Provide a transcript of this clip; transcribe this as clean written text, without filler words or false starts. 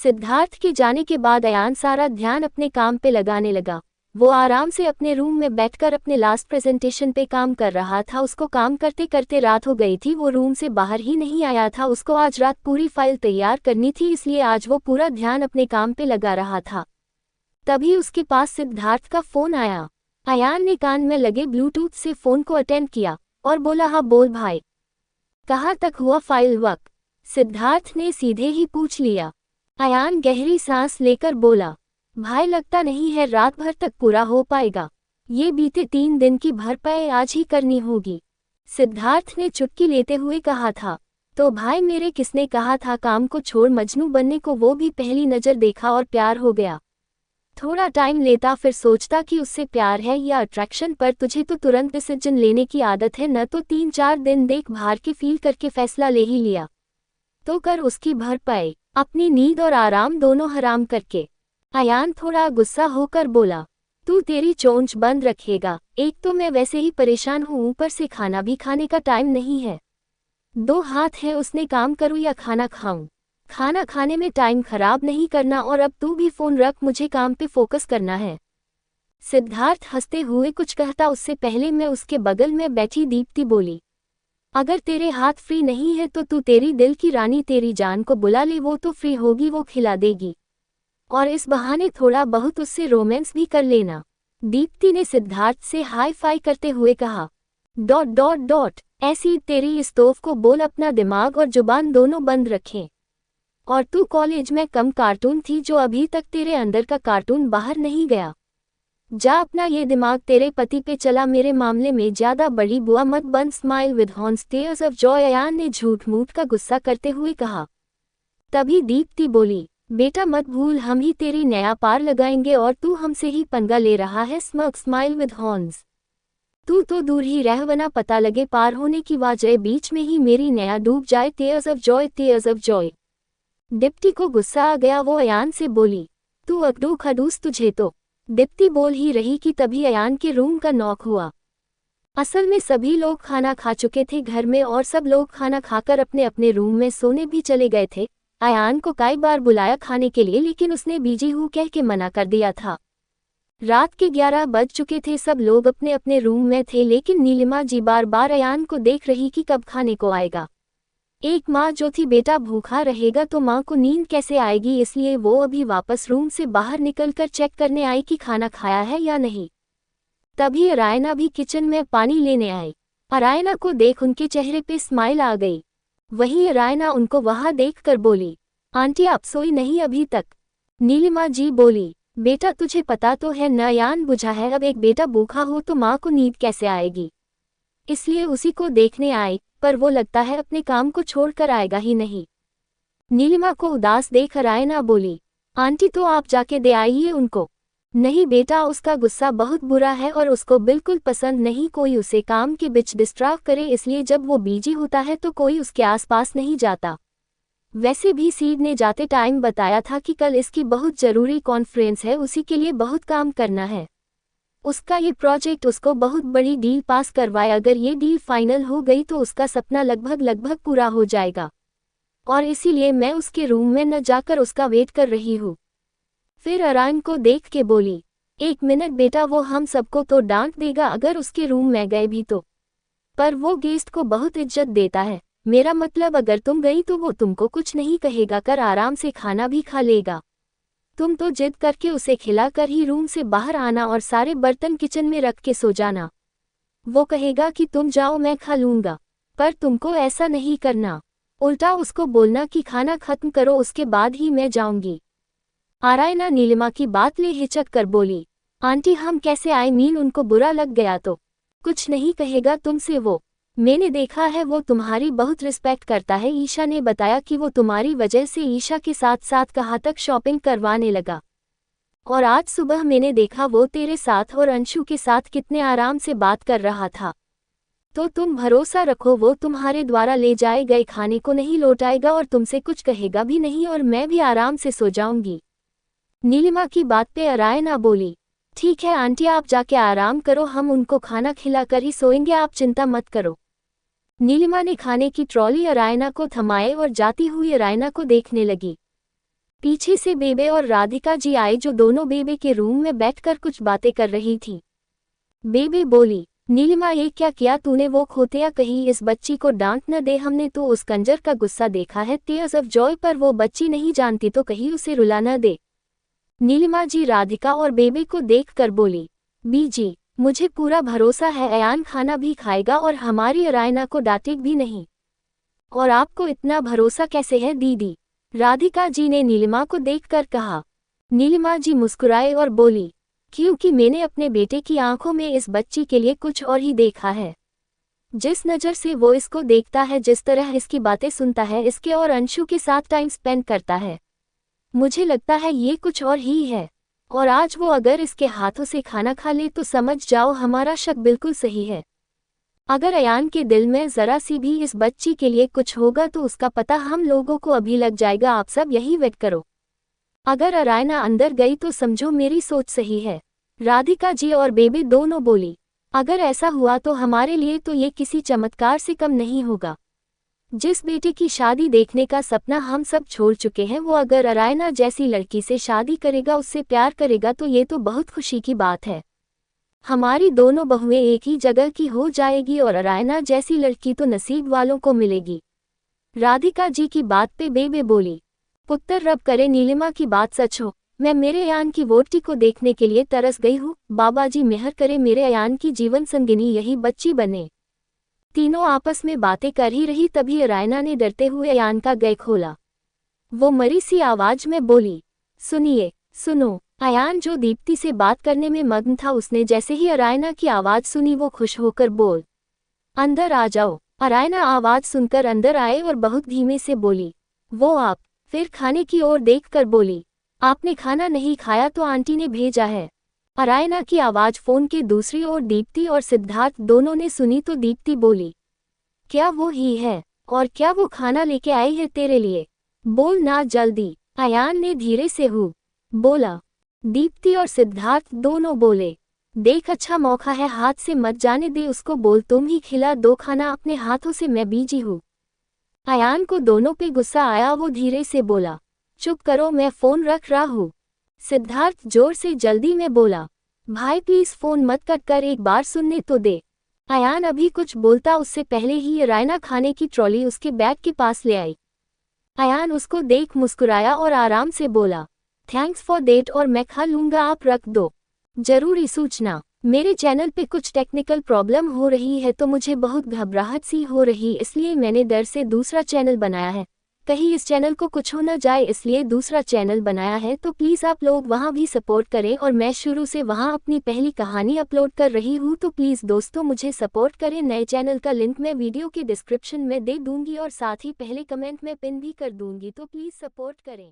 सिद्धार्थ के जाने के बाद अयान सारा ध्यान अपने काम पे लगाने लगा। वो आराम से अपने रूम में बैठकर अपने लास्ट प्रेजेंटेशन पे काम कर रहा था। उसको काम करते करते रात हो गई थी। वो रूम से बाहर ही नहीं आया था। उसको आज रात पूरी फाइल तैयार करनी थी, इसलिए आज वो पूरा ध्यान अपने काम पे लगा रहा था। तभी उसके पास सिद्धार्थ का फोन आया। अयान ने कान में लगे ब्लूटूथ से फोन को अटेंड किया और बोला, हाँ बोल भाई, कहाँ तक हुआ फाइल वर्क? सिद्धार्थ ने सीधे ही पूछ लिया। अयान गहरी सांस लेकर बोला, भाई लगता नहीं है रात भर तक पूरा हो पाएगा। ये बीते 3 दिन की भरपाई आज ही करनी होगी। सिद्धार्थ ने चुटकी लेते हुए कहा था। तो भाई मेरे किसने कहा था काम को छोड़ मजनू बनने को? वो भी पहली नज़र देखा और प्यार हो गया। थोड़ा टाइम लेता, फिर सोचता कि उससे प्यार है या अट्रैक्शन, पर तुझे तो तुरंत डिसीजन लेने की आदत है, न तो 3-4 दिन देख भार के फील करके फैसला ले ही लिया। तो कर उसकी भरपाई, अपनी नींद और आराम दोनों हराम करके। अयान थोड़ा गुस्सा होकर बोला, तू तेरी चोंच बंद रखेगा? एक तो मैं वैसे ही परेशान हूँ, ऊपर से खाना भी खाने का टाइम नहीं है। 2 हाथ है, उसने काम करूँ या खाना खाऊं? खाना खाने में टाइम खराब नहीं करना, और अब तू भी फोन रख, मुझे काम पे फोकस करना है। सिद्धार्थ हंसते हुए कुछ कहता उससे पहले मैं उसके बगल में बैठी दीप्ति बोली, अगर तेरे हाथ फ्री नहीं है तो तू तेरी दिल की रानी तेरी जान को बुला ले, वो तो फ्री होगी, वो खिला देगी, और इस बहाने थोड़ा बहुत उससे रोमांस भी कर लेना। दीप्ति ने सिद्धार्थ से हाई फाई करते हुए कहा, ... ऐसी तेरी इस तोफ को बोल अपना दिमाग और जुबान दोनों बंद रखें। और तू कॉलेज में कम कार्टून थी, जो अभी तक तेरे अंदर का कार्टून बाहर नहीं गया। जा अपना ये दिमाग तेरे पति पे चला, मेरे मामले में ज्यादा बड़ी बुआ मत बन। Smile with horns tears of joy, Ayaan ने झूठ मूठ का गुस्सा करते हुए कहा। तभी दीप्ति बोली, बेटा मत भूल, हम ही तेरी नया पार लगाएंगे और तू हमसे ही पंगा ले रहा है। स्मग स्माइल विद हॉर्न्स, तू तो दूर ही रह, वरना पता लगे पार होने की वजह बीच में ही मेरी नया डूब जाए। Tears of Joy, tears of Joy. Deepti को गुस्सा आ गया। वो अयान से बोली, तू अकड़ू खडूस, तुझे तो। दीप्ति बोल ही रही कि तभी अयान के रूम का नॉक हुआ। असल में सभी लोग खाना खा चुके थे घर में, और सब लोग खाना खाकर अपने अपने रूम में सोने भी चले गए थे। अयान को कई बार बुलाया खाने के लिए, लेकिन उसने बिजी हूँ कह के मना कर दिया था। रात के 11 बज चुके थे, सब लोग अपने अपने रूम में थे, लेकिन नीलिमा जी बार बार अयान को देख रही कि कब खाने को आएगा। एक माँ जो थी, बेटा भूखा रहेगा तो माँ को नींद कैसे आएगी, इसलिए वो अभी वापस रूम से बाहर निकलकर चेक करने आई कि खाना खाया है या नहीं। तभी अरायना भी किचन में पानी लेने आई। अरायना को देख उनके चेहरे पे स्माइल आ गई। वहीं अरायना उनको वहां देखकर बोली, आंटी आप सोई नहीं अभी तक? नीलिमा जी बोली, बेटा तुझे पता तो है न, अयान बुझा है, अब एक बेटा भूखा हो तो माँ को नींद कैसे आएगी, इसलिए उसी को देखने आए, पर वो लगता है अपने काम को छोड़कर आएगा ही नहीं। नीलिमा को उदास देख अरायना बोली, आंटी तो आप जाके दे आइए उनको। नहीं बेटा, उसका गुस्सा बहुत बुरा है और उसको बिल्कुल पसंद नहीं कोई उसे काम के बीच डिस्ट्रैक्ट करे, इसलिए जब वो बिजी होता है तो कोई उसके आसपास नहीं जाता। वैसे भी सीड ने जाते टाइम बताया था कि कल इसकी बहुत जरूरी कॉन्फ्रेंस है, उसी के लिए बहुत काम करना है। उसका ये प्रोजेक्ट उसको बहुत बड़ी डील पास करवाए, अगर ये डील फाइनल हो गई तो उसका सपना लगभग पूरा हो जाएगा, और इसीलिए मैं उसके रूम में न जाकर उसका वेट कर रही हूँ। फिर अरायन को देख के बोली, 1 मिनट बेटा, वो हम सबको तो डांट देगा अगर उसके रूम में गए भी तो, पर वो गेस्ट को बहुत इज्जत देता है। मेरा मतलब अगर तुम गई तो वो तुमको कुछ नहीं कहेगा, कर आराम से खाना भी खा लेगा। तुम तो जिद करके उसे खिलाकर ही रूम से बाहर आना और सारे बर्तन किचन में रख के सो जाना। वो कहेगा कि तुम जाओ मैं खा लूंगा, पर तुमको ऐसा नहीं करना। उल्टा उसको बोलना कि खाना खत्म करो, उसके बाद ही मैं जाऊंगी। आरायना नीलिमा की बात ले हिचक कर बोली, आंटी हम कैसे, आई मीन उनको बुरा लग गया तो? कुछ नहीं कहेगा तुमसे, वो मैंने देखा है, वो तुम्हारी बहुत रिस्पेक्ट करता है। ईशा ने बताया कि वो तुम्हारी वजह से ईशा के साथ साथ कहाँ तक शॉपिंग करवाने लगा, और आज सुबह मैंने देखा वो तेरे साथ और अंशु के साथ कितने आराम से बात कर रहा था। तो तुम भरोसा रखो, वो तुम्हारे द्वारा ले जाए गए खाने को नहीं लौटाएगा और तुमसे कुछ कहेगा भी नहीं, और मैं भी आराम से सो जाऊंगी। नीलिमा की बात पे अरायना बोली, ठीक है आंटी, आप जाके आराम करो, हम उनको खाना खिलाकर ही सोएंगे, आप चिंता मत करो। नीलिमा ने खाने की ट्रॉली अरायना को थमाए और जाती हुई अरायना को देखने लगी। पीछे से बेबे और राधिका जी आए जो दोनों बेबे के रूम में बैठकर कुछ बातें कर रही थी। बेबे बोली, नीलिमा ये क्या किया तूने, वो खोतिया कहीं इस बच्ची को डांट न दे, हमने तो उस कंजर का गुस्सा देखा है टीयर्स ऑफ जॉय पर, वो बच्ची नहीं जानती तो कहीं उसे रुला न दे। नीलिमा जी राधिका और बेबे को देख कर बोली, बीजी मुझे पूरा भरोसा है अयान खाना भी खाएगा और हमारी अरायना को डांटेगा भी नहीं। और आपको इतना भरोसा कैसे है दीदी, राधिका जी ने नीलिमा को देखकर कहा। नीलिमा जी मुस्कुराए और बोली, क्योंकि मैंने अपने बेटे की आंखों में इस बच्ची के लिए कुछ और ही देखा है। जिस नज़र से वो इसको देखता है, जिस तरह इसकी बातें सुनता है, इसके और अंशु के साथ टाइम स्पेंड करता है, मुझे लगता है ये कुछ और ही है। और आज वो अगर इसके हाथों से खाना खा ले तो समझ जाओ हमारा शक बिल्कुल सही है। अगर अयान के दिल में ज़रा सी भी इस बच्ची के लिए कुछ होगा तो उसका पता हम लोगों को अभी लग जाएगा। आप सब यही वेट करो। अगर अरायना अंदर गई तो समझो मेरी सोच सही है। राधिका जी और बेबे दोनों बोली, अगर ऐसा हुआ तो हमारे लिए तो ये किसी चमत्कार से कम नहीं होगा। जिस बेटे की शादी देखने का सपना हम सब छोड़ चुके हैं, वो अगर अरायना जैसी लड़की से शादी करेगा, उससे प्यार करेगा, तो ये तो बहुत खुशी की बात है। हमारी दोनों बहुएं एक ही जगह की हो जाएगी और अरायना जैसी लड़की तो नसीब वालों को मिलेगी। राधिका जी की बात पे बेबे बोली, पुत्र रब करे नीलिमा की बात सच हो, मैं मेरे अयान की वोटी को देखने के लिए तरस गई हूँ। बाबा जी मेहर करे मेरे अयान की जीवन संगिनी यही बच्ची बने। तीनों आपस में बातें कर ही रही, तभी अरायना ने डरते हुए अयान का गेट खोला। वो मरी सी आवाज में बोली, सुनिए सुनो। अयान जो दीप्ति से बात करने में मग्न था, उसने जैसे ही अरायना की आवाज सुनी वो खुश होकर बोल, अंदर आ जाओ। अरायना आवाज सुनकर अंदर आए और बहुत धीमे से बोली, वो आप। फिर खाने की ओर देखकर बोली, आपने खाना नहीं खाया तो आंटी ने भेजा है। अरायना की आवाज फोन के दूसरी ओर दीप्ति और सिद्धार्थ दोनों ने सुनी तो दीप्ति बोली, क्या वो ही है, और क्या वो खाना लेके आई है तेरे लिए, बोल ना जल्दी। अयान ने धीरे से बोला। दीप्ति और सिद्धार्थ दोनों बोले, देख अच्छा मौका है, हाथ से मत जाने दे उसको, बोल तुम ही खिला दो खाना अपने हाथों से, मैं बीजी हूँ। अयान को दोनों पे गुस्सा आया, वो धीरे से बोला, चुप करो मैं फ़ोन रख रहा हूँ। सिद्धार्थ जोर से जल्दी में बोला, भाई प्लीज फ़ोन मत कट कर, एक बार सुनने तो दे। अयान अभी कुछ बोलता उससे पहले ही अरायना खाने की ट्रॉली उसके बैग के पास ले आई। अयान उसको देख मुस्कुराया और आराम से बोला, थैंक्स फॉर दैट, और मैं खा लूँगा, आप रख दो। जरूरी सूचना, मेरे चैनल पे कुछ टेक्निकल प्रॉब्लम हो रही है तो मुझे बहुत घबराहट सी हो रही, इसलिए मैंने डर से दूसरा चैनल बनाया है। कहीं इस चैनल को कुछ हो न जाए, इसलिए दूसरा चैनल बनाया है, तो प्लीज़ आप लोग वहाँ भी सपोर्ट करें। और मैं शुरू से वहाँ अपनी पहली कहानी अपलोड कर रही हूँ, तो प्लीज़ दोस्तों मुझे सपोर्ट करें। नए चैनल का लिंक मैं वीडियो के डिस्क्रिप्शन में दे दूँगी और साथ ही पहले कमेंट में पिन भी कर दूँगी, तो प्लीज़ सपोर्ट करें।